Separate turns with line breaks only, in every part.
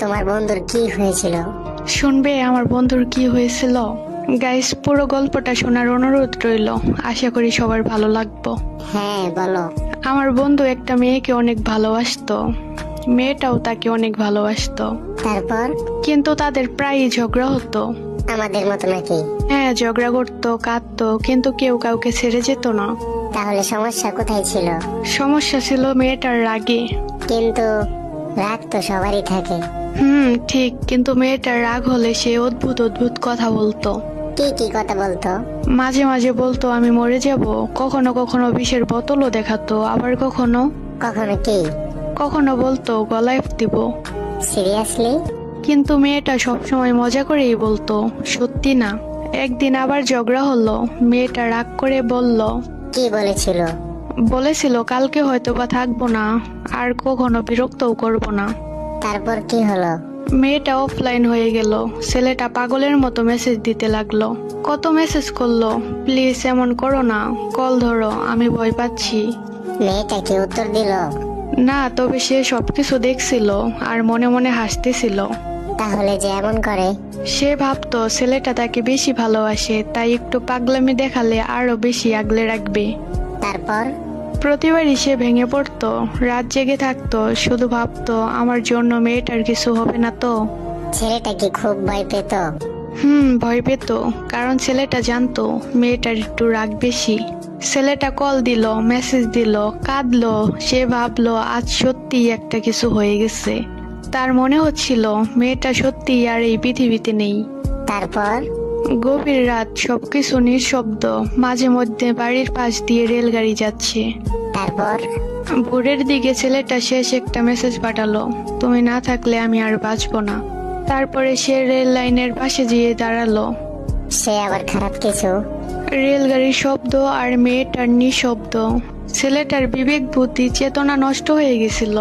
তোমার বন্ধুর কি হয়েছিল?
শুনবে আমার বন্ধুর কি হয়েছিল? গাইস, পুরো গল্পটা শোনার অনুরোধ রইল। আশা করি সবার ভালো লাগবে।
হ্যাঁ, বলো।
আমার বন্ধু একটা মেয়েকে অনেক ভালোবাসতো, মেয়েটাও তাকে অনেক ভালোবাসতো,
তারপর?
কিন্তু তাদের প্রায়ই ঝগড়া হতো।
আমাদের মতো নাকি?
হ্যাঁ, ঝগড়া করতো, কাঁদতো, কিন্তু কেউ কাউকে ছেড়ে যেত না।
তাহলে সমস্যা কোথায় ছিল?
সমস্যা ছিল মেয়েটার রাগে।
কিন্তু রাগ তো সবারই থাকে।
ঠিক, কিন্তু মেয়েটার রাগ হলে সে অদ্ভুত অদ্ভুত কথা বলতো।
কি কি কথা বলতো?
মাঝে মাঝে বলতো আমি মরে যাব, কখনো কখনো বিষের বোতলও দেখাতো, আবার কখনো
কখনো কি?
কখনো বলতো গলায় দিব।
সিরিয়াসলি?
কিন্তু মেয়েটা সবসময় মজা করেই বলতো, সত্যি না। একদিন আবার ঝগড়া হলো, মেয়েটা রাগ করে বলল,
কি বলেছিল?
বলেছিল কালকে হয়তো বা থাকবো না, আর কখনো বিরক্তও করব না।
তারপর কি হলো?
মেয়েটা অফলাইন হয়ে গেল। ছেলেটা পাগলের মতো মেসেজ দিতে লাগলো। কত মেসেজ করলো, প্লিজ এমন করো না, কল ধরো, আমি ভয় পাচ্ছি।
মেয়েটা কি উত্তর দিল?
না, তবে সে সবকিছু দেখছিল আর মনে মনে হাসতেছিল।
তাহলে যে এমন করে?
সে ভাবতো ছেলেটা তাকে বেশি ভালোবাসে, তাই একটু পাগলামি দেখালে আরো বেশি আগলে রাখবে।
তারপর?
প্রতিবারই সে ভেঙে পড়তো, রাত জেগে থাকতো, শুধু ভাবতো আমার জন্য মেয়েটার কিছু হবে না তো।
ছেলেটা কি খুব ভয় পেত?
ভয় পেত, কারণ ছেলেটা জানতো মেয়েটার একটু রাগ বেশি। ছেলেটা কল দিল, মেসেজ দিল, কাঁদলো, সে ভাবলো আজ সত্যিই একটা কিছু হয়ে গেছে। তার মনে হচ্ছিল মেয়েটা সত্যিই আর এই পৃথিবীতে নেই।
তারপর?
গভীর রাত, সবকিছু নিঃশব্দ, মাঝে মধ্যে বাড়ির পাশ দিয়ে রেলগাড়ি যাচ্ছে।
তারপর?
ভোরের দিকে ছেলেটা শেষ একটা মেসেজ পাঠালো, তুমি না থাকলে আমি আর বাঁচবো না। তারপরে সে রেল লাইনের পাশে গিয়ে দাঁড়ালো।
সে আবার খারাপ কিছু?
রেলগাড়ির শব্দ আর মেয়েটার নিঃশব্দ। ছেলেটার বিবেক বুদ্ধি চেতনা নষ্ট হয়ে গেছিল।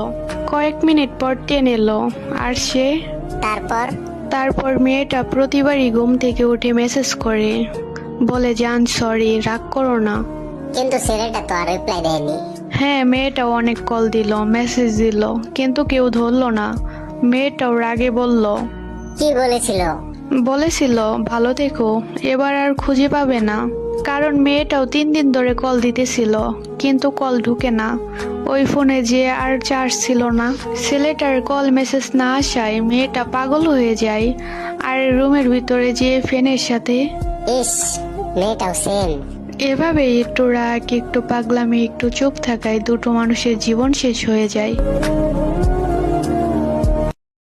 কয়েক মিনিট পর ট্রেন এলো, আর সে
তারপর?
তারপর মেয়েটা প্রতিবারই ঘুম থেকে উঠে মেসেজ করে, বলে জান সরি, রাগ করো না।
কিন্তু ছেলেটা তো আর রিপ্লাই দেয়নি।
হ্যাঁ, মেয়েটাও অনেক কল দিল, মেসেজ দিল, কিন্তু কেউ ধরলো না। মেয়েটাও রাগে বলল,
কি বলেছিল?
বলেছিল ভালো থেকো, এবার আর খুঁজে পাবে না। কারণ মেয়েটাও 3 দিন ধরে কল দিতেছিল, কিন্তু কল ঢুকে না। ওই ফোনে যে আর চার্জ ছিল না। ছেলেটার কল মেসেজ না আসায় মেয়েটা পাগল হয়ে যায়, আর রুমের ভিতরে যে ফ্যানের সাথে।
ইস, মেয়েটাও সেম।
এভাবেই একটু রাগ, একটু পাগলামি, একটু চুপ থাকায় দুটো মানুষের জীবন শেষ হয়ে যায়।